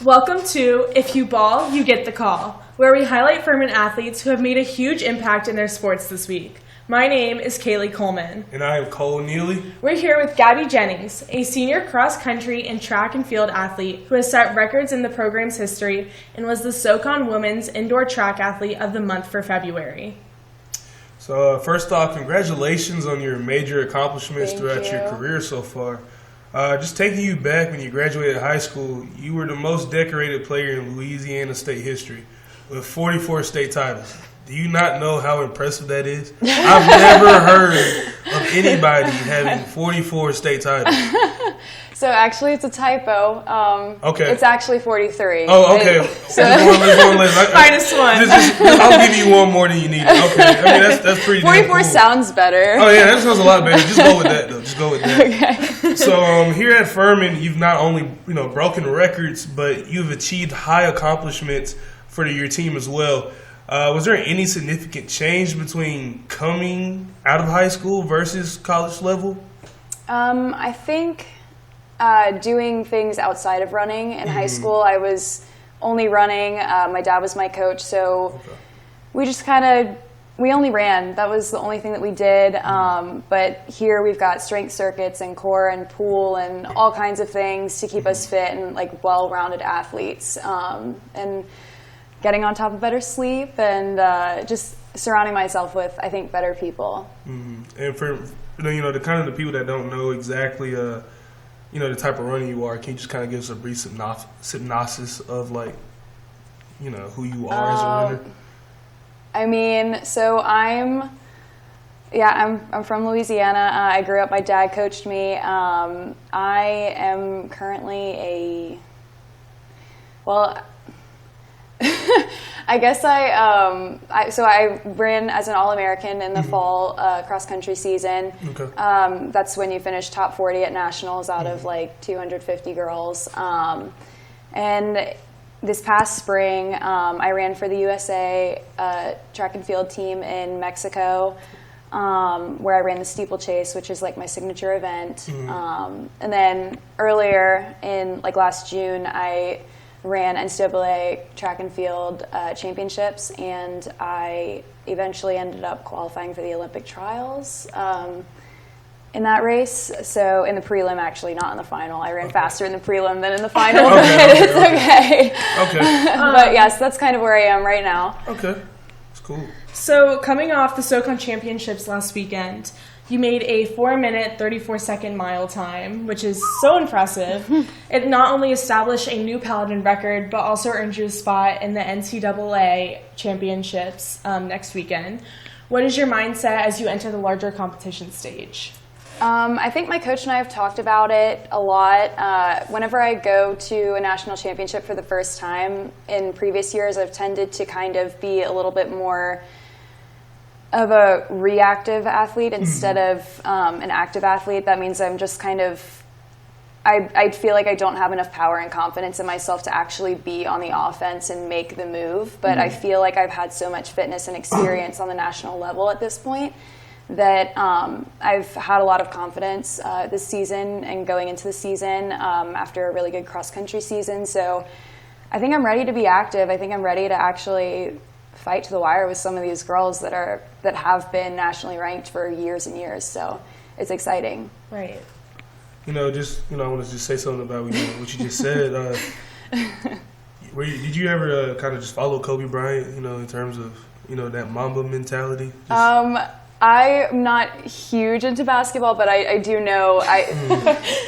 Welcome to If You Ball, You Get the Call, where we highlight Furman athletes who have made a huge impact in their sports this week. My name is Kaylee Coleman. And I am Cole Neely. We're here with Gabbi Jennings, a senior cross-country and track and field athlete who has set records in the program's history and was the SoCon Women's Indoor Track Athlete of the Month for February. So first off, congratulations on your major accomplishments throughout your career so far. Just taking you back when you graduated high school, you were the most decorated player in Louisiana state history with 44 state titles. Do you not know how impressive that is? I've never heard of anybody having 44 state titles. So actually, it's a typo. Okay. It's actually 43. Oh, okay. Minus one. I'll give you one more than you need. Okay. I mean, that's pretty 44 cool. sounds better. Oh, yeah, that sounds a lot better. Just go with that, though. Just go with that. Okay. So here at Furman, you've not only broken records, but you've achieved high accomplishments for your team as well. Was there any significant change between coming out of high school versus college level? I think doing things outside of running in high school, I was only running. My dad was my coach, so we just we only ran. That was the only thing that we did. But here we've got strength circuits and core and pool and all kinds of things to keep us fit and like well-rounded athletes. And getting on top of better sleep and just surrounding myself with, I think, better people. And for the kind of the people that don't know exactly the type of runner you are, can you just kind of give us a brief synopsis of who you are as a runner? I mean, so I'm from Louisiana. I grew up. My dad coached me. I am currently I guess I ran as an All-American in the fall cross-country season. Okay. That's when you finish top 40 at nationals out of 250 girls. And this past spring, I ran for the USA track and field team in Mexico, where I ran the steeplechase, which is my signature event. And then earlier in last June, I ran NCAA track and field championships, and I eventually ended up qualifying for the Olympic trials in that race. So in the prelim, actually, not in the final. I ran faster in the prelim than in the final, but it's okay. But yes, that's kind of where I am right now. Okay, that's cool. So coming off the SoCon championships last weekend, you made a 4-minute, 34-second mile time, which is so impressive. It not only established a new Paladin record, but also earned you a spot in the NCAA championships next weekend. What is your mindset as you enter the larger competition stage? I think my coach and I have talked about it a lot. Whenever I go to a national championship for the first time, in previous years, I've tended to kind of be a little bit more of a reactive athlete instead of an active athlete. That means I'm just I feel like I don't have enough power and confidence in myself to actually be on the offense and make the move. But I feel like I've had so much fitness and experience on the national level at this point that I've had a lot of confidence this season and going into the season after a really good cross-country season. So I think I'm ready to be active. I think I'm ready to actually fight to the wire with some of these girls that have been nationally ranked for years and years. So it's exciting. Right. I want to just say something about what you just said. Did you ever kind of just follow Kobe Bryant? In terms of that Mamba mentality. I'm not huge into basketball, but I do know.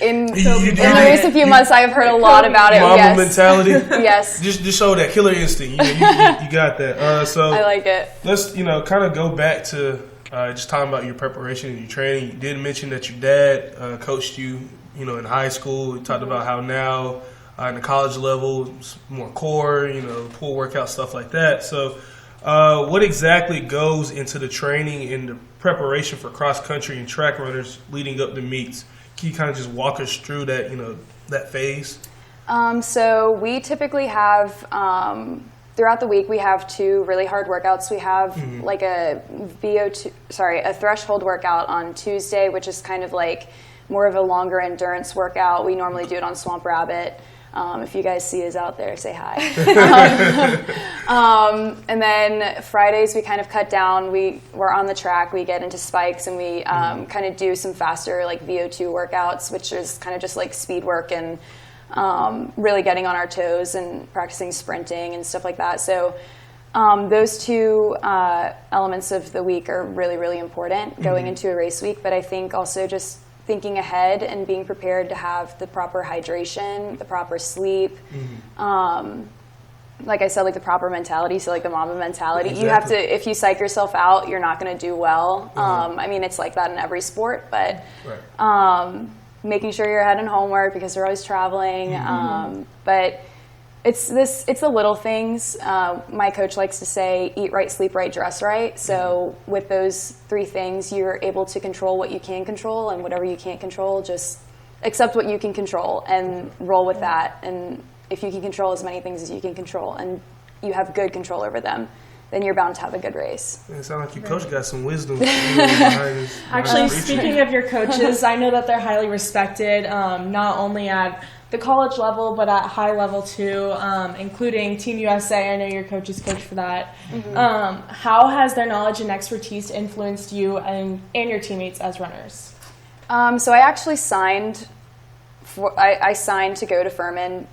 In the recent few months, I've heard a lot about it. Mamba mentality. Yes. Just show that killer instinct. You got that. So I like it. Let's kind of go back to just talking about your preparation and your training. You did mention that your dad coached you. In high school. You talked about how now in the college level, it's more core. Pool workout stuff like that. So. What exactly goes into the training and the preparation for cross-country and track runners leading up to meets? Can you kind of just walk us through that, that phase? So we typically have, throughout the week, we have 2 really hard workouts. We have a threshold workout on Tuesday, which is kind of more of a longer endurance workout. We normally do it on Swamp Rabbit. If you guys see us out there, say hi. And then Fridays we kind of cut down. We're on the track. We get into spikes and we kind of do some faster like VO2 workouts, which is kind of just like speed work and really getting on our toes and practicing sprinting and stuff like that. So those two elements of the week are really, really important going into a race week. But I think also just thinking ahead and being prepared to have the proper hydration, the proper sleep, like I said, like the proper mentality, so like the Mamba mentality. Exactly. You have to, if you psych yourself out, you're not going to do well. I mean, it's like that in every sport, but making sure you're ahead in homework because they're always traveling. But it's the little things. My coach likes to say, eat right, sleep right, dress right. So with those three things, you're able to control what you can control, and whatever you can't control, just accept what you can control and roll with that. And if you can control as many things as you can control and you have good control over them, then you're bound to have a good race. It sounds like your coach got some wisdom. Behind Actually, speaking of your coaches, I know that they're highly respected, not only at the college level, but at high level too, including Team USA. I know your coach is coach for that. How has their knowledge and expertise influenced you and your teammates as runners? So I actually signed I signed to go to Furman,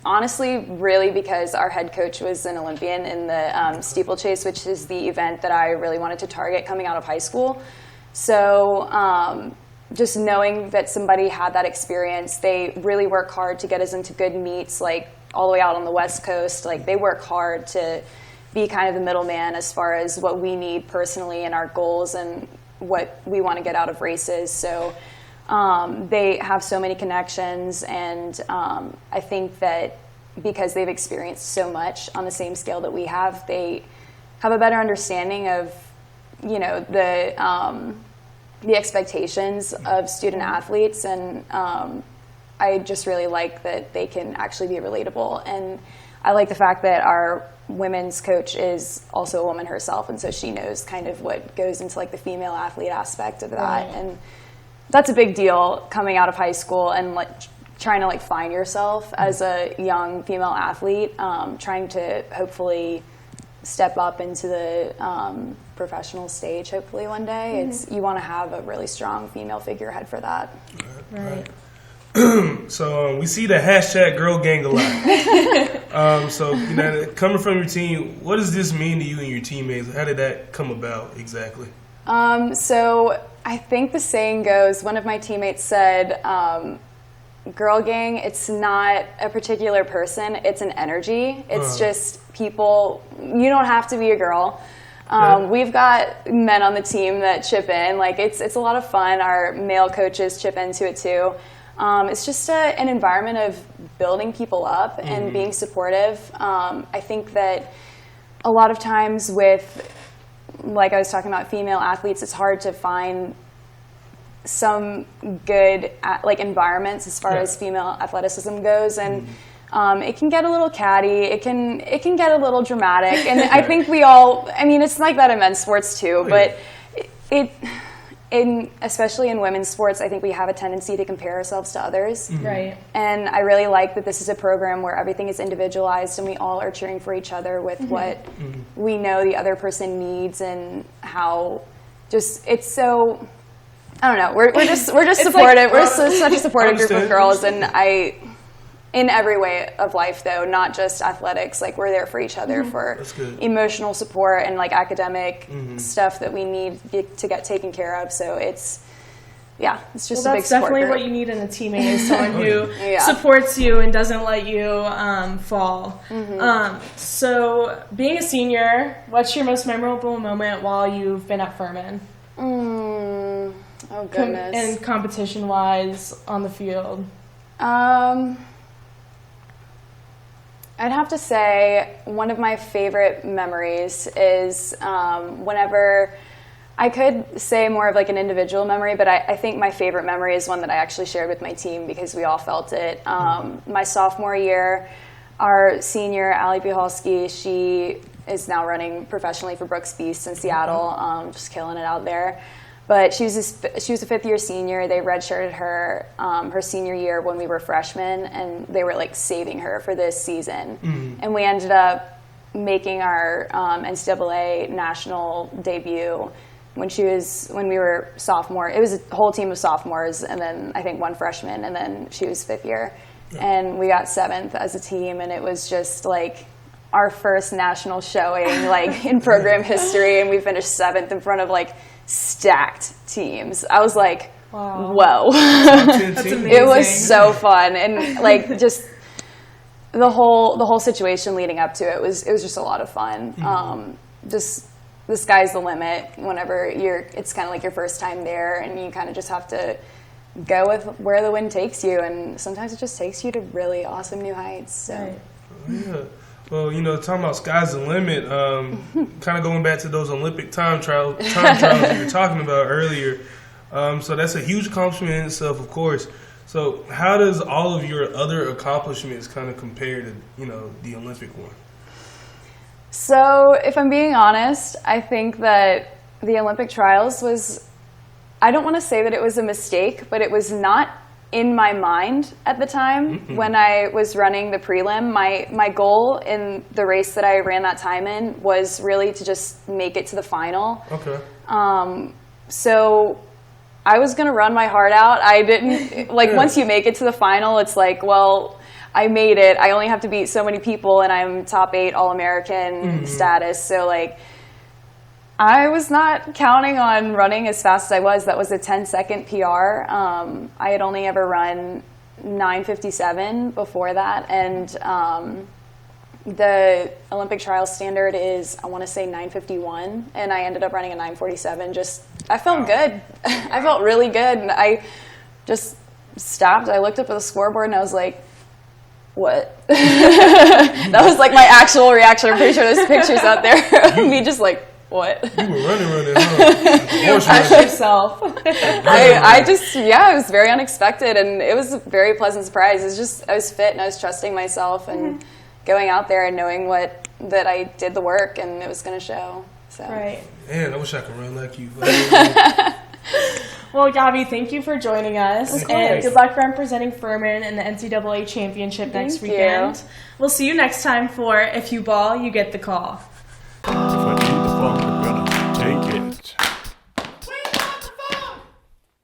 honestly, really because our head coach was an Olympian in the steeplechase, which is the event that I really wanted to target coming out of high school. So just knowing that somebody had that experience, they really work hard to get us into good meets, like all the way out on the West Coast. Like they work hard to be kind of the middleman as far as what we need personally and our goals and what we want to get out of races. So they have so many connections, and I think that because they've experienced so much on the same scale that we have, they have a better understanding of, you know, the expectations of student athletes, and I just really like that they can actually be relatable. And I like the fact that our women's coach is also a woman herself, and so she knows kind of what goes into like the female athlete aspect of that. And that's a big deal coming out of high school and like trying to like find yourself as a young female athlete, trying to hopefully step up into the professional stage hopefully one day. It's you want to have a really strong female figurehead for that. Right. So we see the hashtag girl gang a lot. So you know, coming from your team, what does this mean to you and your teammates? How did that come about exactly? So I think the saying goes, one of my teammates said, girl gang, it's not a particular person, it's an energy. It's just people. You don't have to be a girl. We've got men on the team that chip in. Like it's a lot of fun. Our male coaches chip into it too. It's just an environment of building people up and being supportive. I think that a lot of times with, like I was talking about female athletes, it's hard to find some good like environments as far as female athleticism goes, and it can get a little catty. It can get a little dramatic, and I think we all. I mean, it's like that in men's sports too, but especially in women's sports, I think we have a tendency to compare ourselves to others. Right. And I really like that this is a program where everything is individualized and we all are cheering for each other with what we know the other person needs, and how just it's so. I don't know. We're just supportive. Like, we're such a supportive group of girls, and in every way of life though, not just athletics. Like we're there for each other for emotional support and like academic stuff that we need to get taken care of. So it's just a big support that's definitely group. what you need in a teammate, is someone who supports you and doesn't let you fall. So being a senior, what's your most memorable moment while you've been at Furman? Oh goodness. And competition-wise on the field. I'd have to say one of my favorite memories is whenever, I could say more of like an individual memory, but I think my favorite memory is one that I actually shared with my team because we all felt it. My sophomore year, our senior, IYBYGTC, she is now running professionally for Brooks Beast in Seattle, just killing it out there. But she was a fifth-year senior. They redshirted her her senior year when we were freshmen, and they were like saving her for this season. And we ended up making our NCAA national debut when we were sophomore. It was a whole team of sophomores, and then I think one freshman, and then she was fifth year. And we got 7th as a team, and it was just like our first national showing like in program history, and we finished 7th in front of like stacked teams. I was like, wow. Whoa. That's amazing. It was so fun, and like just the whole situation leading up to it was just a lot of fun. Just the sky's the limit whenever it's kind of like your first time there, and you kind of just have to go with where the wind takes you, and sometimes it just takes you to really awesome new heights. So. Right. Yeah. Well, talking about sky's the limit, kind of going back to those Olympic time trials you were talking about earlier. So that's a huge accomplishment in itself, of course. So how does all of your other accomplishments kind of compare to, the Olympic one? So if I'm being honest, I think that the Olympic trials was, I don't want to say that it was a mistake, but it was not in my mind at the time when I was running the prelim. My goal in the race that I ran that time in was really to just make it to the final. Okay. So I was going to run my heart out. I didn't, once you make it to the final, it's like, well, I made it. I only have to beat so many people, and I'm top 8 All-American status. So, I was not counting on running as fast as I was. That was a 10-second PR. I had only ever run 9:57 before that, and the Olympic trial standard is, I want to say 9:51, and I ended up running a 9:47. I felt good. I felt really good, and I just stopped. I looked up at the scoreboard, and I was like, what? That was like my actual reaction. I'm pretty sure there's pictures out there of me just like, what? You were running, huh? Touch yourself. It was very unexpected, and it was a very pleasant surprise. I was fit, and I was trusting myself, and going out there and knowing that I did the work, and it was going to show. So. Right. Man, I wish I could run like you. Well, Gabby, thank you for joining us, and good luck representing Furman in the NCAA championship next weekend. We'll see you next time for If You Ball, You Get the Call.